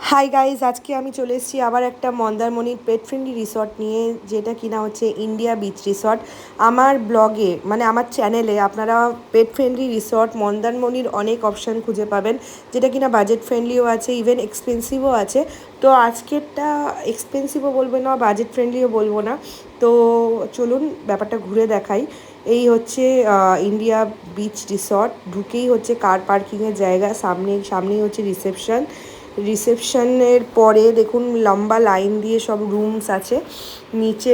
Hi guys, আজকে আমি চলে এসেছি আবার একটা মন্দারমণির পেট ফ্রেন্ডলি রিসর্ট নিয়ে, যেটা কিনা হচ্ছে ইন্ডিয়া বিচ রিসর্ট। আমার ব্লগে মানে আমার চ্যানেলে আপনারা পেট ফ্রেন্ডলি রিসর্ট মন্দারমণির অনেক অপশান খুঁজে পাবেন, যেটা কিনা বাজেট ফ্রেন্ডলিও আছে, ইভেন এক্সপেন্সিভও আছে। তো আজকেরটা এক্সপেন্সিভও বলবো না, বাজেট ফ্রেন্ডলিও বলবো না। তো চলুন ব্যাপারটা ঘুরে দেখাই। এই হচ্ছে ইন্ডিয়া বিচ রিসর্ট। ঢুকেই হচ্ছে কার পার্কিংয়ের জায়গা, সামনেই হচ্ছে রিসেপশনের পরে দেখুন লম্বা লাইন দিয়ে সব রুমস আছে। নিচে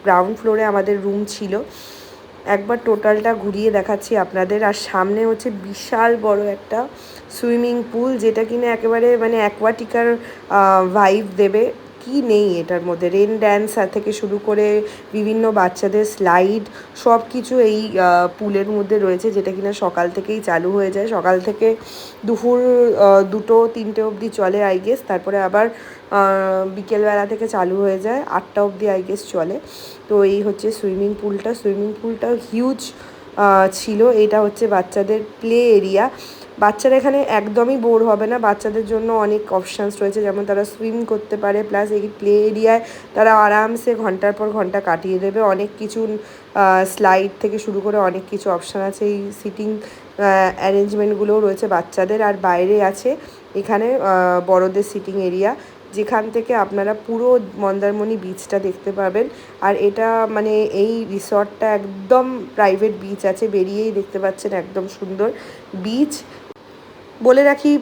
গ্রাউন্ড ফ্লোরে আমাদের রুম ছিল। একবার টোটালটা ঘুরিয়ে দেখাচ্ছি আপনাদের। আর সামনে হচ্ছে বিশাল বড় একটা সুইমিং পুল, যেটা কিনা একেবারে মানে অ্যাকোয়াটিকার ভাইব দেবে। কি নেই এটার মধ্যে, রেন ড্যান্স থেকে শুরু করে বিভিন্ন বাচ্চাদের স্লাইড সব কিছু এই পুলের মধ্যে রয়েছে, যেটা কিনা সকাল থেকেই চালু হয়ে যায়। সকাল থেকে দুপুর 2-3টে অবধি চলে আই গেস, তারপরে আবার বিকেলবেলা থেকে চালু হয়ে যায় 8টা অবধি আই গেস চলে। তো এই হচ্ছে সুইমিং পুলটা হিউজ ছিল। এটা হচ্ছে বাচ্চাদের প্লে এরিয়া। বাচ্চারা এখানে একদমই বোর হবে না, বাচ্চাদের জন্য অনেক অপশানস রয়েছে, যেমন তারা সুইম করতে পারে, প্লাস এই প্লে এরিয়ায় তারা আরামসে ঘন্টার পর ঘন্টা কাটিয়ে দেবে। অনেক কিছু স্লাইড থেকে শুরু করে অনেক কিছু অপশান আছে। এই সিটিং অ্যারেঞ্জমেন্টগুলোও রয়েছে বাচ্চাদের। আর বাইরে আছে এখানে বড়দের সিটিং এরিয়া, যেখান থেকে আপনারা পুরো মন্দারমণি বিচটা দেখতে পাবেন। আর এটা মানে এই রিসর্টটা একদম প্রাইভেট বিচ আছে, বেরিয়েই দেখতে পাচ্ছেন একদম সুন্দর বিচ। বলে রাখি,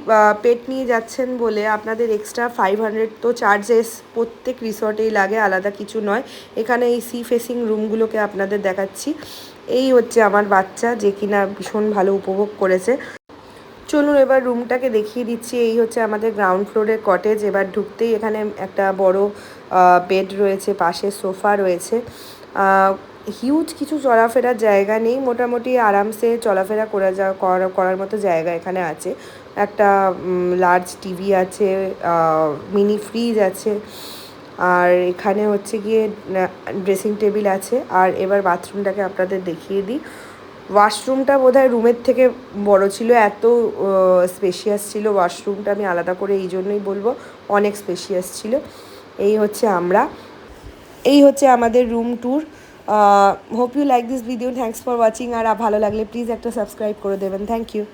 পেট নিয়ে যাচ্ছেন বলে আপনাদের এক্সট্রা 500 তো চার্জেস প্রত্যেক রিসর্টেই লাগে, আলাদা কিছু নয়। এখানে এই সি ফেসিং রুমগুলোকে আপনাদের দেখাচ্ছি। এই হচ্ছে আমার বাচ্চা, যে কিনা ভীষণ ভালো উপভোগ করেছে। চলুন এবার রুমটাকে দেখিয়ে দিচ্ছি। এই হচ্ছে আমাদের গ্রাউন্ড ফ্লোরের কটেজ। এবার ঢুকতেই এখানে একটা বড় বেড রয়েছে, পাশে সোফা রয়েছে। হিউজ কিছু চলাফেরার জায়গা নেই, মোটামুটি আরামসে চলাফেরা করার মতো জায়গা এখানে আছে। একটা লার্জ টিভি আছে, মিনি ফ্রিজ আছে, আর এখানে হচ্ছে গিয়ে ড্রেসিং টেবিল আছে। আর এবার বাথরুমটাকে আপনাদের দেখিয়ে দিই। ওয়াশরুমটা বোধহয় রুমের থেকে বড় ছিল, এত স্পেশিয়াস ছিল ওয়াশরুমটা। আমি আলাদা করে এই জন্যই বলবো, অনেক স্পেশিয়াস ছিল। এই হচ্ছে আমাদের room tour. Hope you like this video. Thanks for watching. আর ভালো লাগলে প্লিজ একটা সাবস্ক্রাইব করে দেবেন। Thank you.